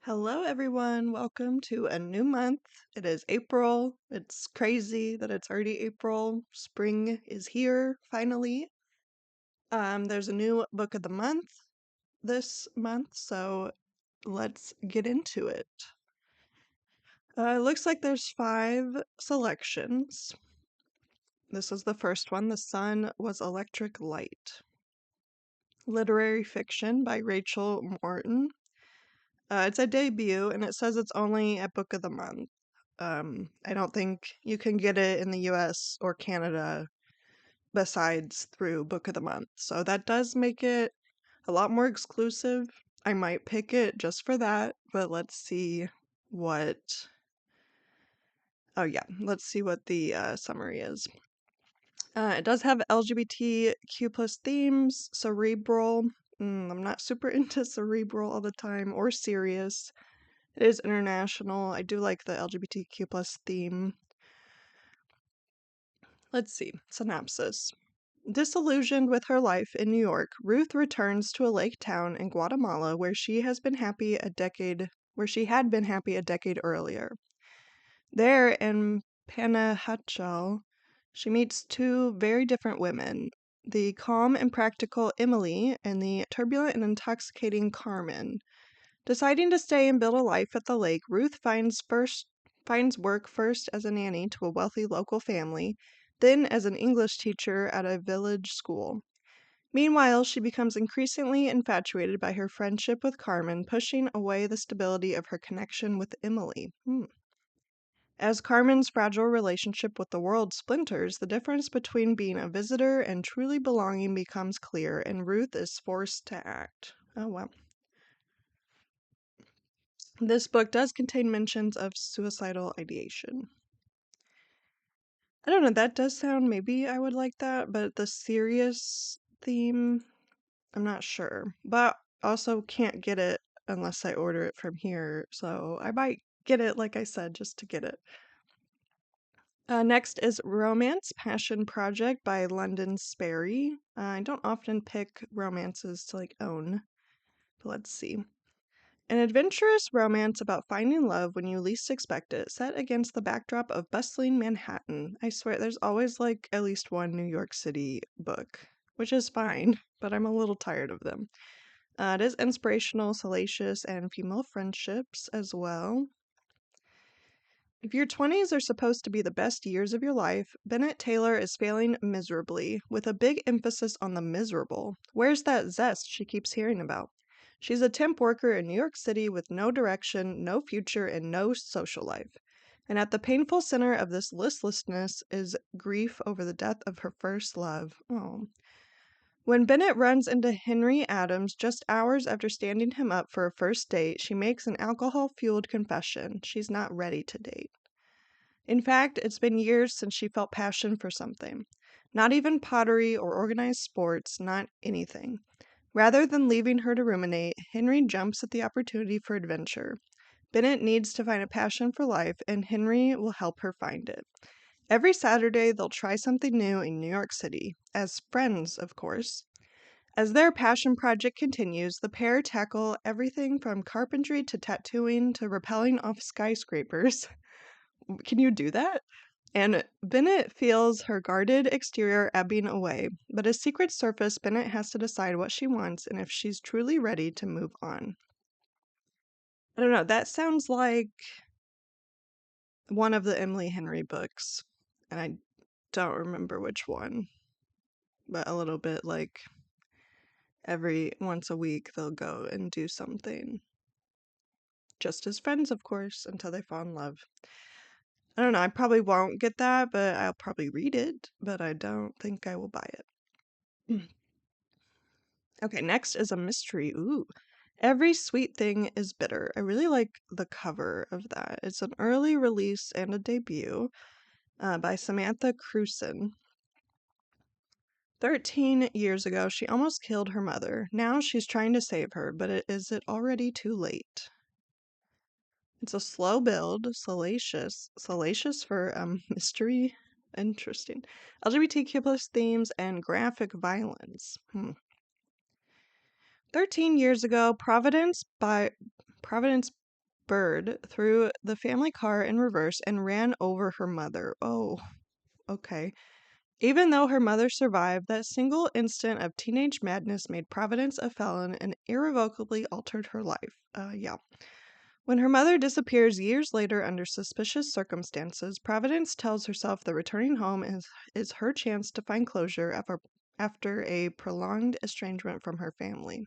Hello, everyone. Welcome to a new month. It is April. It's crazy that it's already April. Spring is here finally. There's a new book of the month this month, so let's get into it. It looks like there's 5 selections. This is the first one. The Sun Was Electric Light. Literary fiction by Rachel Morton. It's a debut, and it says it's only a book of the month. I don't think you can get it in the US or Canada besides through Book of the Month. So that does make it a lot more exclusive. I might pick it just for that, but let's see what. Oh, yeah, let's see what the summary is. It does have LGBTQ plus themes, cerebral. I'm not super into cerebral all the time or serious. It is international. I do like the LGBTQ plus theme. Let's see. Synopsis. Disillusioned with her life in New York, Ruth returns to a lake town in Guatemala where she had been happy a decade earlier. There in Panajachel, she meets 2 very different women, the calm and practical Emily and the turbulent and intoxicating Carmen. Deciding to stay and build a life at the lake, Ruth finds work first as a nanny to a wealthy local family, then as an English teacher at a village school. Meanwhile, she becomes increasingly infatuated by her friendship with Carmen, pushing away the stability of her connection with Emily. As Carmen's fragile relationship with the world splinters, the difference between being a visitor and truly belonging becomes clear, and Ruth is forced to act. Oh, wow. This book does contain mentions of suicidal ideation. I don't know, that does sound, maybe I would like that, but the serious theme, I'm not sure. But also can't get it unless I order it from here, so I might get it, like I said, just to get it. Next is Romance Passion Project by London Sperry. I don't often pick romances to own, but let's see. An adventurous romance about finding love when you least expect it, set against the backdrop of bustling Manhattan. I swear there's always at least one New York City book, which is fine, but I'm a little tired of them. It is inspirational, salacious, and female friendships as well. If your 20s are supposed to be the best years of your life, Bennett Taylor is failing miserably, with a big emphasis on the miserable. Where's that zest she keeps hearing about? She's a temp worker in New York City with no direction, no future, and no social life. And at the painful center of this listlessness is grief over the death of her first love. Oh. When Bennett runs into Henry Adams just hours after standing him up for a first date, she makes an alcohol-fueled confession. She's not ready to date. In fact, it's been years since she felt passion for something. Not even pottery or organized sports, not anything. Rather than leaving her to ruminate, Henry jumps at the opportunity for adventure. Bennett needs to find a passion for life, and Henry will help her find it. Every Saturday, they'll try something new in New York City, as friends, of course. As their passion project continues, the pair tackle everything from carpentry to tattooing to rappelling off skyscrapers. Can you do that? And Bennett feels her guarded exterior ebbing away, but a secret surface, Bennett has to decide what she wants and if she's truly ready to move on. I don't know, that sounds like one of the Emily Henry books, and I don't remember which one, but a little bit like every once a week they'll go and do something. Just as friends, of course, until they fall in love. I don't know, I probably won't get that, but I'll probably read it, but I don't think I will buy it. Okay, next is a mystery. Ooh. Every Sweet Thing is Bitter. I really like the cover of that. It's an early release and a debut by Samantha Cruson. 13 years ago, she almost killed her mother. Now she's trying to save her, but is it already too late? It's a slow build, salacious for mystery. Interesting. LGBTQ plus themes and graphic violence. 13 years ago, Providence Bird threw the family car in reverse and ran over her mother. Oh, okay. Even though her mother survived, that single instant of teenage madness made Providence a felon and irrevocably altered her life. Yeah. When her mother disappears years later under suspicious circumstances, Providence tells herself that returning home is her chance to find closure after a prolonged estrangement from her family.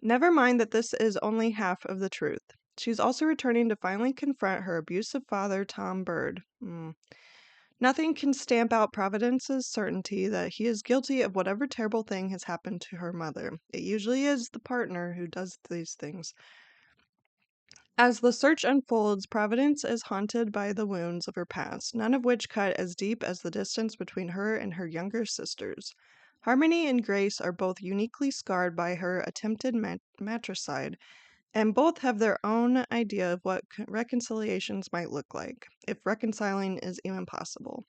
Never mind that this is only half of the truth. She's also returning to finally confront her abusive father, Tom Bird. Nothing can stamp out Providence's certainty that he is guilty of whatever terrible thing has happened to her mother. It usually is the partner who does these things. As the search unfolds, Providence is haunted by the wounds of her past, none of which cut as deep as the distance between her and her younger sisters. Harmony and Grace are both uniquely scarred by her attempted matricide, and both have their own idea of what reconciliations might look like, if reconciling is even possible.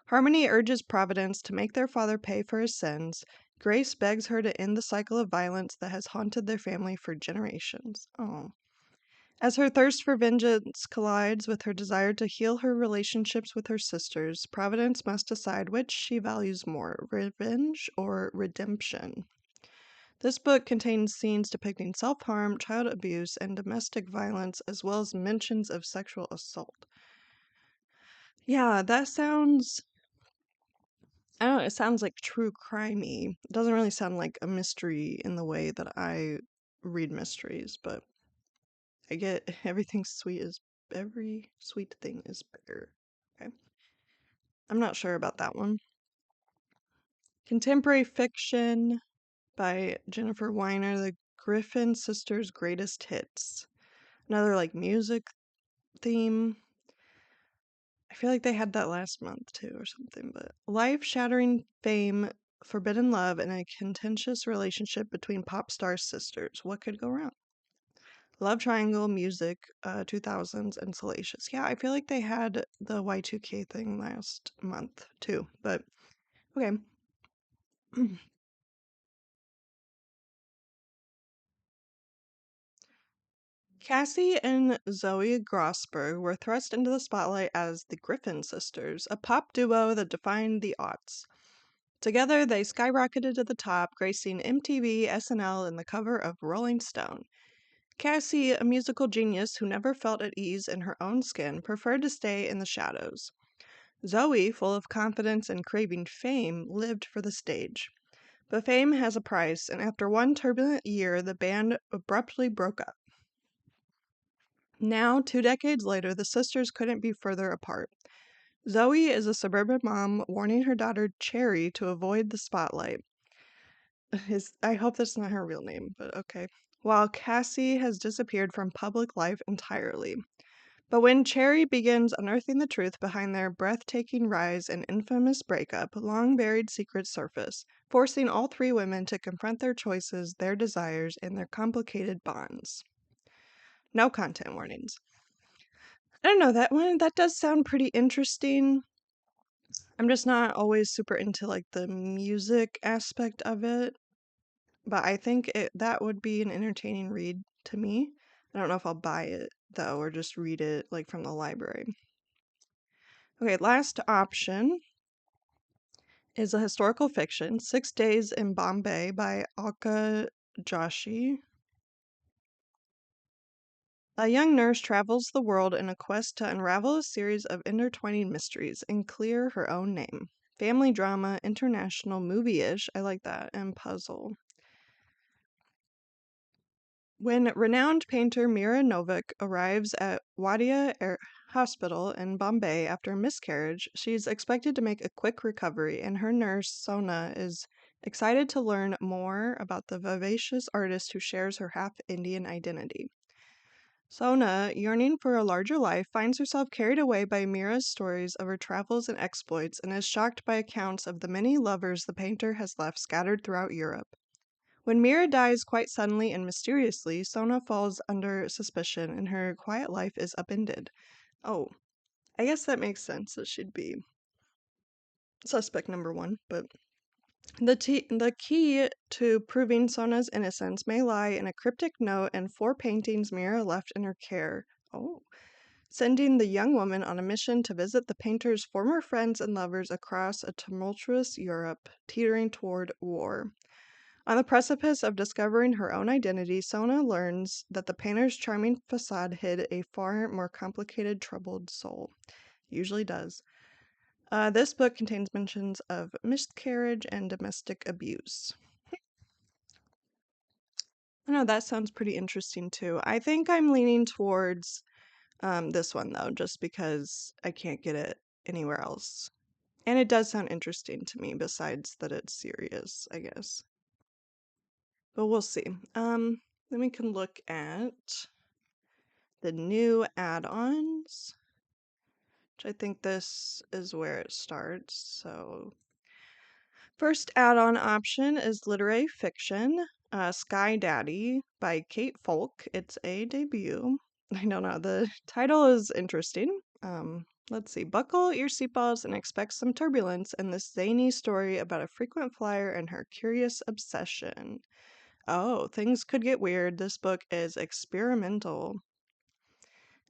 Harmony urges Providence to make their father pay for his sins. Grace begs her to end the cycle of violence that has haunted their family for generations. Oh. As her thirst for vengeance collides with her desire to heal her relationships with her sisters, Providence must decide which she values more, revenge or redemption. This book contains scenes depicting self harm, child abuse, and domestic violence, as well as mentions of sexual assault. Yeah, that sounds. I don't know, it sounds like true crimey. It doesn't really sound like a mystery in the way that I read mysteries, but I get every sweet thing is bitter. Okay. I'm not sure about that one. Contemporary fiction by Jennifer Weiner, The Griffin Sisters' Greatest Hits. Another like music theme. I feel like they had that last month too or something, but life-shattering fame, forbidden love, and a contentious relationship between pop star sisters. What could go wrong? Love Triangle, Music, 2000s, and Salacious. Yeah, I feel like they had the Y2K thing last month too, but okay. Cassie and Zoe Grossberg were thrust into the spotlight as the Griffin sisters, a pop duo that defined the aughts. Together, they skyrocketed to the top, gracing MTV, SNL, and the cover of Rolling Stone. Cassie, a musical genius who never felt at ease in her own skin, preferred to stay in the shadows. Zoe, full of confidence and craving fame, lived for the stage. But fame has a price, and after one turbulent year, the band abruptly broke up. Now, 2 decades later, the sisters couldn't be further apart. Zoe is a suburban mom warning her daughter Cherry to avoid the spotlight. I hope that's not her real name, but okay. While Cassie has disappeared from public life entirely. But when Cherry begins unearthing the truth behind their breathtaking rise and infamous breakup, long buried secrets surface, forcing all three women to confront their choices, their desires, and their complicated bonds. No content warnings. I don't know, that one, that does sound pretty interesting. I'm just not always super into like the music aspect of it, but I think that would be an entertaining read to me. I don't know if I'll buy it though or just read it like from the library. Okay, last option is a historical fiction, 6 Days in Bombay by Alka Joshi. A young nurse travels the world in a quest to unravel a series of intertwining mysteries and clear her own name. Family drama, international, movie-ish, I like that, and puzzle. When renowned painter Mira Novak arrives at Wadia Hospital in Bombay after a miscarriage, she's expected to make a quick recovery, and her nurse, Sona, is excited to learn more about the vivacious artist who shares her half-Indian identity. Sona, yearning for a larger life, finds herself carried away by Mira's stories of her travels and exploits and is shocked by accounts of the many lovers the painter has left scattered throughout Europe. When Mira dies quite suddenly and mysteriously, Sona falls under suspicion and her quiet life is upended. Oh, I guess that makes sense that she'd be suspect number one, but The key to proving Sona's innocence may lie in a cryptic note and 4 paintings Mira left in her care. Oh. Sending the young woman on a mission to visit the painter's former friends and lovers across a tumultuous Europe teetering toward war. On the precipice of discovering her own identity, Sona learns that the painter's charming facade hid a far more complicated, troubled soul. Usually does. This book contains mentions of miscarriage and domestic abuse. I know that sounds pretty interesting too. I think I'm leaning towards this one though, just because I can't get it anywhere else. And it does sound interesting to me, besides that it's serious, I guess. But we'll see. Then we can look at the new add-ons, which I think this is where it starts. So first add-on option is literary fiction, Sky Daddy by Kate Folk. It's a debut. I don't know, the title is interesting. Let's see. Buckle your seatbelts and expect some turbulence in this zany story about a frequent flyer and her curious obsession. Oh, things could get weird. This book is experimental.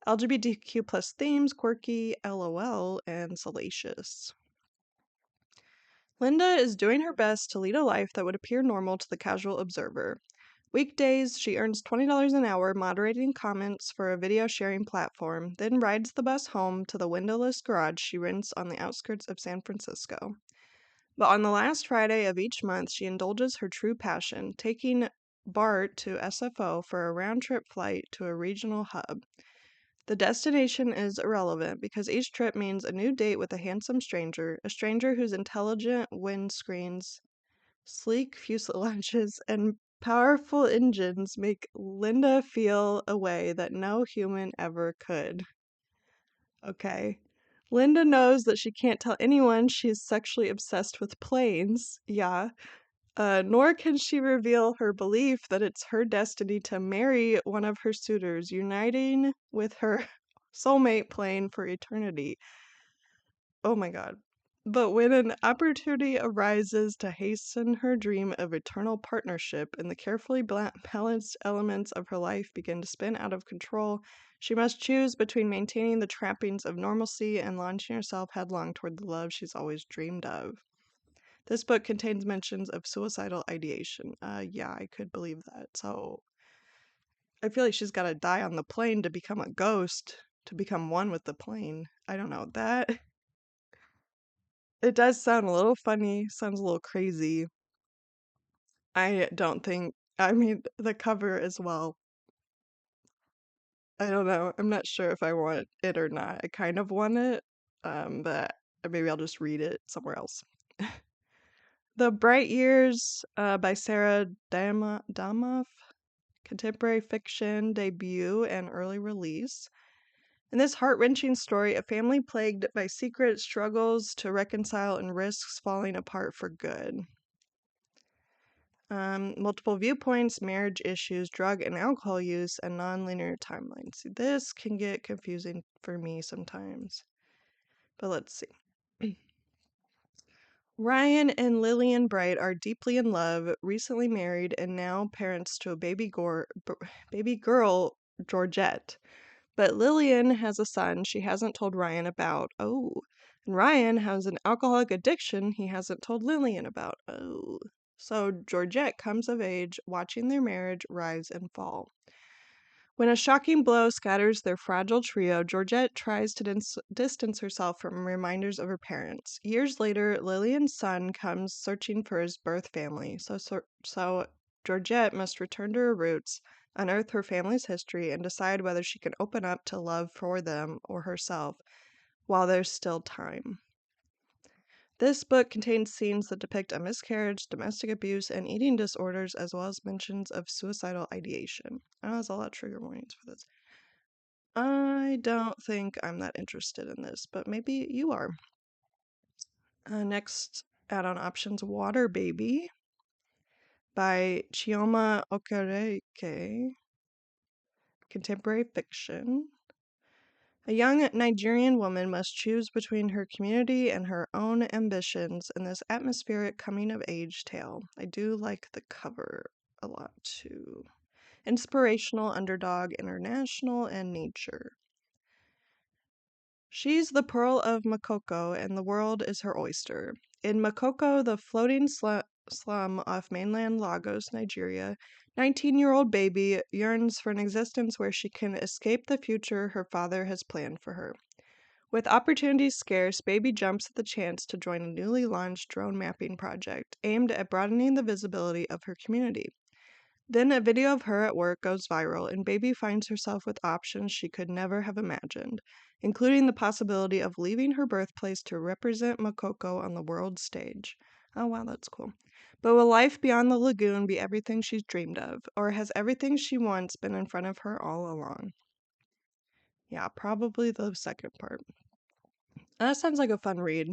LGBTQ plus themes, quirky, LOL, and salacious. Linda is doing her best to lead a life that would appear normal to the casual observer. Weekdays, she earns $20 an hour moderating comments for a video sharing platform, then rides the bus home to the windowless garage she rents on the outskirts of San Francisco. But on the last Friday of each month, she indulges her true passion, taking Bart to SFO for a round trip flight to a regional hub. The destination is irrelevant because each trip means a new date with a handsome stranger, a stranger whose intelligent windscreens, sleek fuselages, and powerful engines make Linda feel a way that no human ever could. Okay. Linda knows that she can't tell anyone she's sexually obsessed with planes. Yeah. Nor can she reveal her belief that it's her destiny to marry one of her suitors, uniting with her soulmate plane for eternity. Oh my god. But when an opportunity arises to hasten her dream of eternal partnership and the carefully balanced elements of her life begin to spin out of control, she must choose between maintaining the trappings of normalcy and launching herself headlong toward the love she's always dreamed of. This book contains mentions of suicidal ideation. Yeah, I could believe that. So I feel like she's got to die on the plane to become a ghost, to become one with the plane. I don't know. That it does sound a little funny, sounds a little crazy. I don't think, I mean, the cover as well. I don't know. I'm not sure if I want it or not. I kind of want it, but maybe I'll just read it somewhere else. The Bright Years by Sarah Damoff, contemporary fiction debut and early release. In this heart-wrenching story, a family plagued by secret struggles to reconcile and risks falling apart for good. Multiple viewpoints, marriage issues, drug and alcohol use, and non-linear timelines. This can get confusing for me sometimes. But let's see. Ryan and Lillian Bright are deeply in love, recently married, and now parents to a baby girl, Georgette. But Lillian has a son she hasn't told Ryan about. Oh. And Ryan has an alcoholic addiction he hasn't told Lillian about. Oh. So Georgette comes of age watching their marriage rise and fall. When a shocking blow scatters their fragile trio, Georgette tries to distance herself from reminders of her parents. Years later, Lillian's son comes searching for his birth family, so Georgette must return to her roots, unearth her family's history, and decide whether she can open up to love for them or herself while there's still time. This book contains scenes that depict a miscarriage, domestic abuse, and eating disorders, as well as mentions of suicidal ideation. I know there's a lot of trigger warnings for this. I don't think I'm that interested in this, but maybe you are. Next add-on options, Water Baby by Chioma Okereke, contemporary fiction. A young Nigerian woman must choose between her community and her own ambitions in this atmospheric coming of age tale. I do like the cover a lot too. Inspirational, underdog, international, and nature. She's the pearl of Makoko, and the world is her oyster. In Makoko, the floating slum off mainland Lagos, Nigeria, 19-year-old baby yearns for an existence where she can escape the future her father has planned for her. With opportunities scarce, Baby jumps at the chance to join a newly launched drone mapping project aimed at broadening the visibility of her community. Then a video of her at work goes viral, and Baby finds herself with options she could never have imagined, including the possibility of leaving her birthplace to represent Makoko on the world stage. Oh, wow, that's cool. But will life beyond the lagoon be everything she's dreamed of, or has everything she wants been in front of her all along? Yeah, probably the second part. That sounds like a fun read.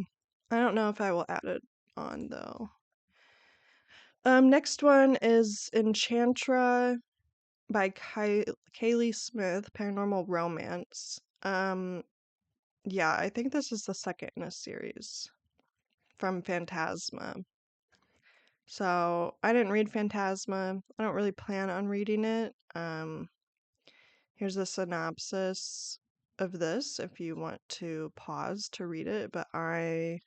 I don't know if I will add it on, though. Next one is Enchantra by Kaylee Smith, Paranormal Romance. Yeah, I think this is the second in a series from Phantasma. So I didn't read Phantasma. I don't really plan on reading it. Here's a synopsis of this if you want to pause to read it, but I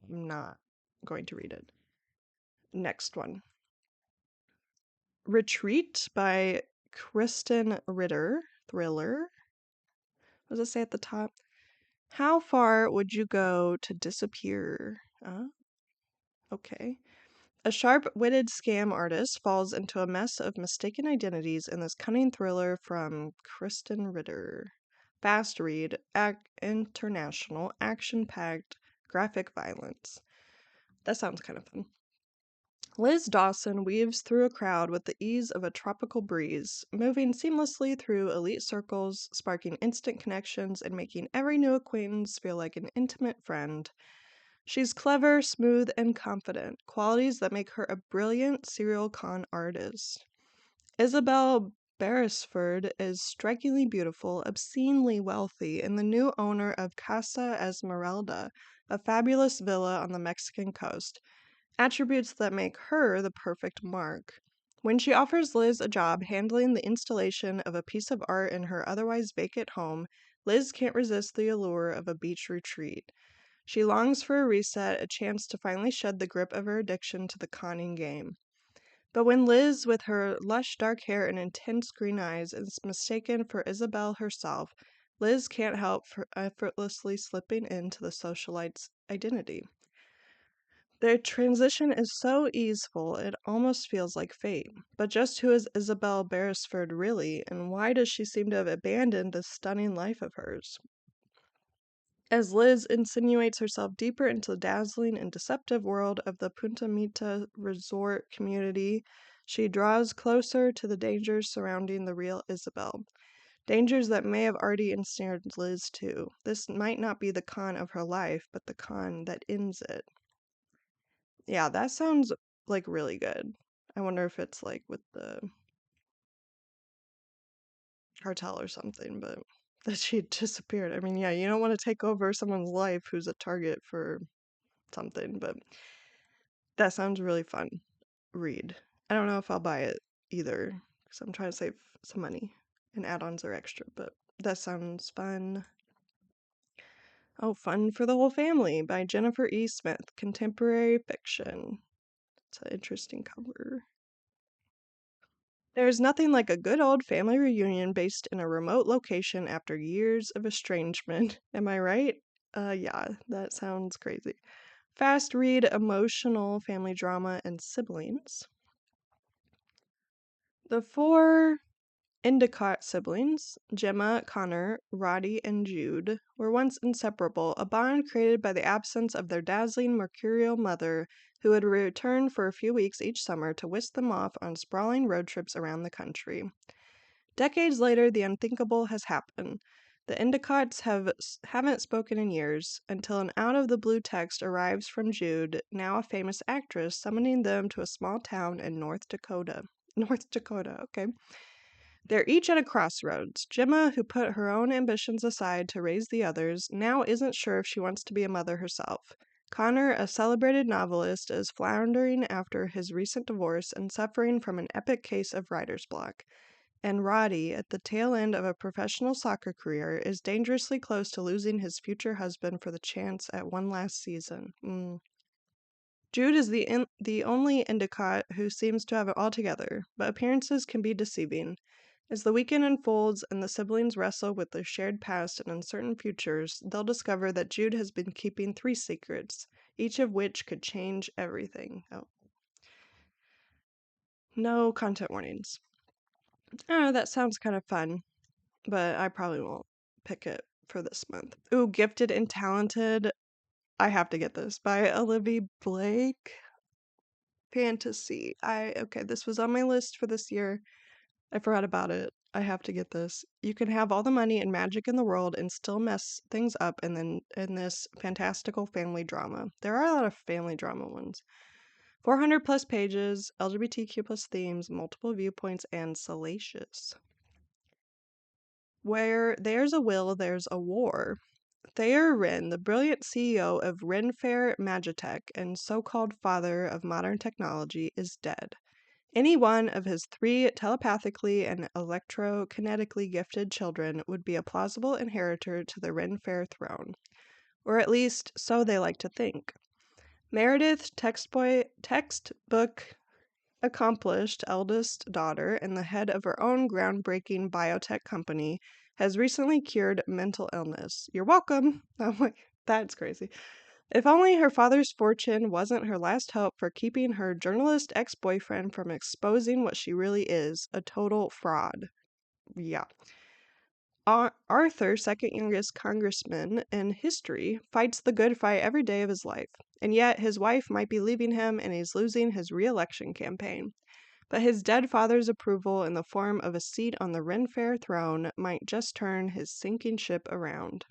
am not going to read it. Next one. Retreat by Kristen Ritter. Thriller. What does it say at the top? How far would you go to disappear? Okay. A sharp-witted scam artist falls into a mess of mistaken identities in this cunning thriller from Kristen Ritter. Fast read, international, action-packed, graphic violence. That sounds kind of fun. Liz Dawson weaves through a crowd with the ease of a tropical breeze, moving seamlessly through elite circles, sparking instant connections, and making every new acquaintance feel like an intimate friend. She's clever, smooth, and confident, qualities that make her a brilliant serial con artist. Isabel Beresford is strikingly beautiful, obscenely wealthy, and the new owner of Casa Esmeralda, a fabulous villa on the Mexican coast, attributes that make her the perfect mark. When she offers Liz a job handling the installation of a piece of art in her otherwise vacant home, Liz can't resist the allure of a beach retreat. She longs for a reset, a chance to finally shed the grip of her addiction to the conning game. But when Liz, with her lush dark hair and intense green eyes, is mistaken for Isabel herself, Liz can't help effortlessly slipping into the socialite's identity. Their transition is so easeful it almost feels like fate. But just who is Isabel Beresford really, and why does she seem to have abandoned this stunning life of hers? As Liz insinuates herself deeper into the dazzling and deceptive world of the Punta Mita resort community, she draws closer to the dangers surrounding the real Isabel. Dangers that may have already ensnared Liz too. This might not be the con of her life, but the con that ends it. Yeah, that sounds like really good. I wonder if it's like with the cartel or something, but that she disappeared. I mean, yeah, you don't want to take over someone's life who's a target for something, but that sounds really fun. Read. I don't know if I'll buy it either because I'm trying to save some money and add-ons are extra, but that sounds fun. Oh, Fun for the Whole Family by Jennifer E. Smith, contemporary fiction. It's an interesting cover. There's nothing like a good old family reunion based in a remote location after years of estrangement. Am I right? Yeah, that sounds crazy. Fast read, emotional family drama, and siblings. The four Endicott siblings, Gemma, Connor, Roddy, and Jude, were once inseparable, a bond created by the absence of their dazzling mercurial mother, who would return for a few weeks each summer to whisk them off on sprawling road trips around the country. Decades later, the unthinkable has happened. The Endicotts haven't spoken in years, until an out-of-the-blue text arrives from Jude, now a famous actress, summoning them to a small town in North Dakota. North Dakota, okay. They're each at a crossroads. Gemma, who put her own ambitions aside to raise the others, now isn't sure if she wants to be a mother herself. Connor, a celebrated novelist, is floundering after his recent divorce and suffering from an epic case of writer's block. And Roddy, at the tail end of a professional soccer career, is dangerously close to losing his future husband for the chance at one last season. Jude is the only Endicott who seems to have it all together, but appearances can be deceiving. As the weekend unfolds and the siblings wrestle with their shared past and uncertain futures, they'll discover that Jude has been keeping 3 secrets, each of which could change everything. Oh. No content warnings. Oh, that sounds kind of fun, but I probably won't pick it for this month. Ooh, Gifted and Talented. I have to get this by Olivia Blake. Fantasy. Okay, this was on my list for this year. I forgot about it. I have to get this. You can have all the money and magic in the world and still mess things up in this fantastical family drama. There are a lot of family drama ones. 400 plus pages, LGBTQ plus themes, multiple viewpoints, and salacious. Where there's a will, there's a war. Thayer Wren, the brilliant CEO of Renfair Magitech and so-called father of modern technology, is dead. Any one of his 3 telepathically and electrokinetically gifted children would be a plausible inheritor to the Renfair throne. Or at least, so they like to think. Meredith, textbook accomplished eldest daughter and the head of her own groundbreaking biotech company, has recently cured mental illness. You're welcome. I'm like, that's crazy. If only her father's fortune wasn't her last hope for keeping her journalist ex-boyfriend from exposing what she really is, a total fraud. Yeah. Arthur, second youngest congressman in history, fights the good fight every day of his life. And yet his wife might be leaving him and he's losing his re-election campaign. But his dead father's approval in the form of a seat on the Renfair throne might just turn his sinking ship around.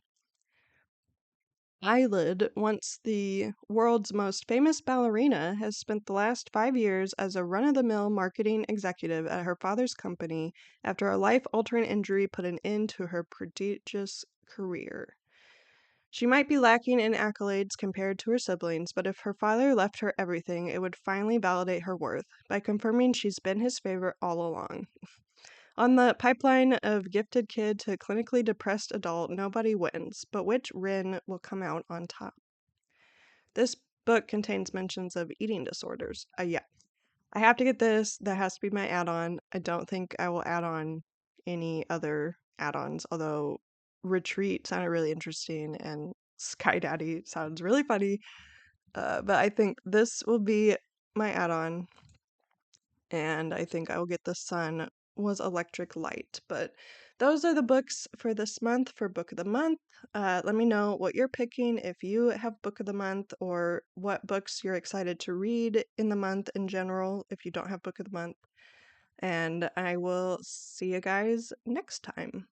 Eyelid, once the world's most famous ballerina, has spent the last 5 years as a run-of-the-mill marketing executive at her father's company after a life-altering injury put an end to her prodigious career. She might be lacking in accolades compared to her siblings, but if her father left her everything, it would finally validate her worth by confirming she's been his favorite all along. On the pipeline of gifted kid to clinically depressed adult, nobody wins, but which Rin will come out on top? This book contains mentions of eating disorders. Yeah. I have to get this. That has to be my add-on. I don't think I will add on any other add-ons, although Retreat sounded really interesting and Sky Daddy sounds really funny. But I think this will be my add-on, and I think I will get The Sun Was Electric Light. But those are the books for this month for Book of the Month. Let me know what you're picking, if you have Book of the Month, or what books you're excited to read in the month in general, if you don't have Book of the Month. And I will see you guys next time.